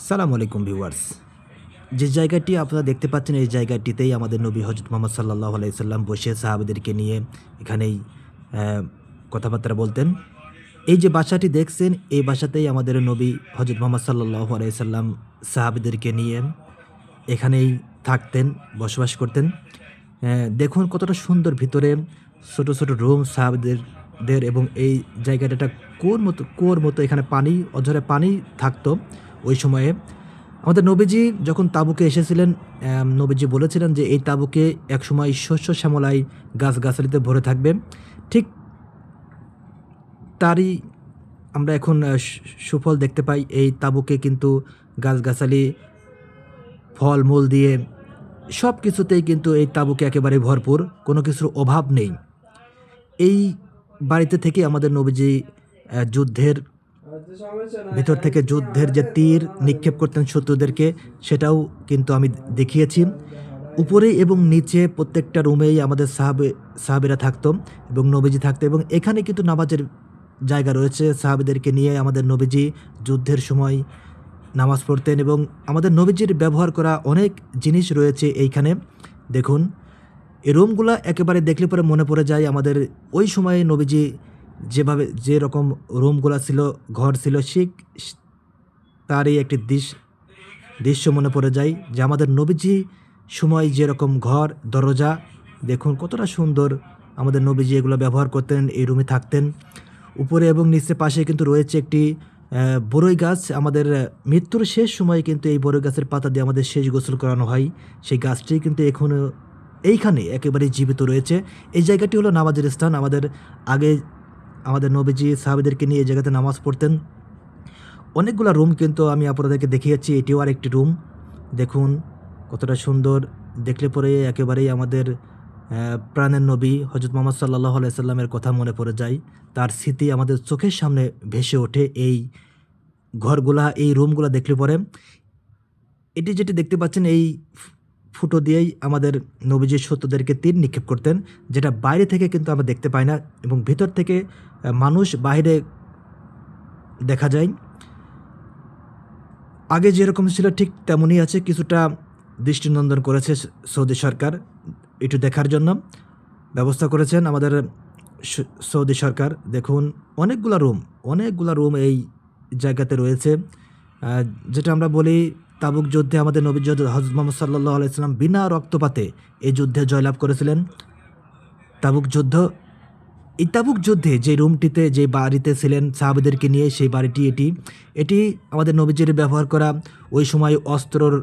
সালামু আলাইকুম ভিউয়ার্স। যে জায়গাটি আপনারা দেখতে পাচ্ছেন এই জায়গাটিতেই আমাদের নবী হযরত মুহাম্মদ সাল্লাল্লাহু আলাইহি সাল্লাম বসে সাহাবাদেরকে নিয়ে এখানেই কথাবার্তা বলতেন। এই যে বাসাটি দেখছেন এই বাসাতেই আমাদের নবী হযরত মুহাম্মদ সাল্লাল্লাহু আলাইহি সাল্লাম সাহাবাদেরকে নিয়ে এখানেই থাকতেন, বসবাস করতেন। দেখুন কতটা সুন্দর ভিতরে ছোট, ছোট রুম সাহাবাদের এবং এই জায়গাটা একটা কুয়োর মতো এখানে পানি অঝরে পানি থাকতো ওই সময়ে। আমাদের নবীজি যখন তাঁবুকে এসেছিলেন, নবীজি বলেছিলেন যে এই তাঁবুকে একসময় শস্য শ্যামলায় গাছগাছালিতে ভরে থাকবে। ঠিক তারই আমরা এখন সুফল দেখতে পাই। এই তাঁবুকে কিন্তু গাছগাছালি, ফলমূল দিয়ে সব কিছুতেই কিন্তু এই তাঁবুকে একেবারে ভরপুর, কোনো কিছুর অভাব নেই। এই বাড়িতে থেকে আমাদের নবীজি যুদ্ধের ভিতর থেকে যুদ্ধের যে তীর নিক্ষেপ করতেন শত্রুদেরকে, সেটাও কিন্তু আমি দেখিয়েছি। উপরে এবং নিচে প্রত্যেকটা রুমেই আমাদের সাহাবেরা থাকতো এবং নবীজি থাকতো, এবং এখানে কিন্তু নামাজের জায়গা রয়েছে। সাহাবেদেরকে নিয়ে আমাদের নবীজি যুদ্ধের সময় নামাজ পড়তেন এবং আমাদের নবীজির ব্যবহার করা অনেক জিনিস রয়েছে এইখানে। দেখুন এই রুমগুলা একেবারে দেখলে পরে মনে পড়ে যায় আমাদের ওই সময়ে নবীজি যেভাবে যেরকম রুমগুলা ছিল, ঘর ছিল, ঠিক তারই একটি দৃশ্য মনে পড়ে যায় যে আমাদের নবীজি সময় যেরকম ঘর দরজা, দেখুন কতটা সুন্দর আমাদের নবীজি এগুলো ব্যবহার করতেন, এই রুমে থাকতেন। উপরে এবং নিচে পাশে কিন্তু রয়েছে একটি বরই গাছ। আমাদের মৃত্যুর শেষ সময়ে কিন্তু এই বরই গাছের পাতা দিয়ে আমাদের শেষ গোসল করানো হয়। সেই গাছটি কিন্তু এখনও এইখানে একেবারেই জীবিত রয়েছে। এই জায়গাটি হলো নামাজের স্থান। আগে আমাদের নবীজি সাহাবাদেরকে নিয়ে এই জায়গাতে নামাজ পড়তেন। অনেকগুলা রুম কিন্তু আমি আপনাদেরকে দেখিয়েছি, এটিও আরেকটি রুম। দেখুন কতটা সুন্দর, দেখলে পরে একেবারেই আমাদের প্রাণের নবী হযরত মুহাম্মদ সাল্লাল্লাহু আলাইহি সাল্লামের কথা মনে পড়ে যায়। তার স্মৃতি আমাদের চোখের সামনে ভেসে ওঠে এই ঘরগুলা, এই রুমগুলা দেখলে পরে। এটি যেটি দেখতে পাচ্ছেন এই ফুটো দিয়েই আমাদের নবীজি শত্রুদেরকে তীর নিক্ষেপ করতেন, যেটা বাইরে থেকে কিন্তু আমরা দেখতে পাই না এবং ভিতর থেকে মানুষ বাইরে দেখা যায়। আগে যেরকম ছিল ঠিক তেমনই আছে, কিছুটা দৃষ্টিনন্দন করেছে সৌদি সরকার, একটু দেখার জন্য ব্যবস্থা করেছেন আমাদের সৌদি সরকার। দেখুন অনেকগুলা রুম এই জায়গাতে রয়েছে। যেটা আমরা বলি তাবুক যুদ্ধে আমাদের নবী হযরত মুহাম্মদ সাল্লাল্লাহু আলাইহি সাল্লাম বিনা রক্তপাতে এই যুদ্ধে জয়লাভ করেছিলেন। তাবুক যুদ্ধ, এই তাবুক যুদ্ধে যে রুমটিতে যে বাড়িতে ছিলেন সাহাবাদেরকে নিয়ে, সেই বাড়িটি এটি আমাদের নবীজির ব্যবহার করা ওই সময় অস্ত্রর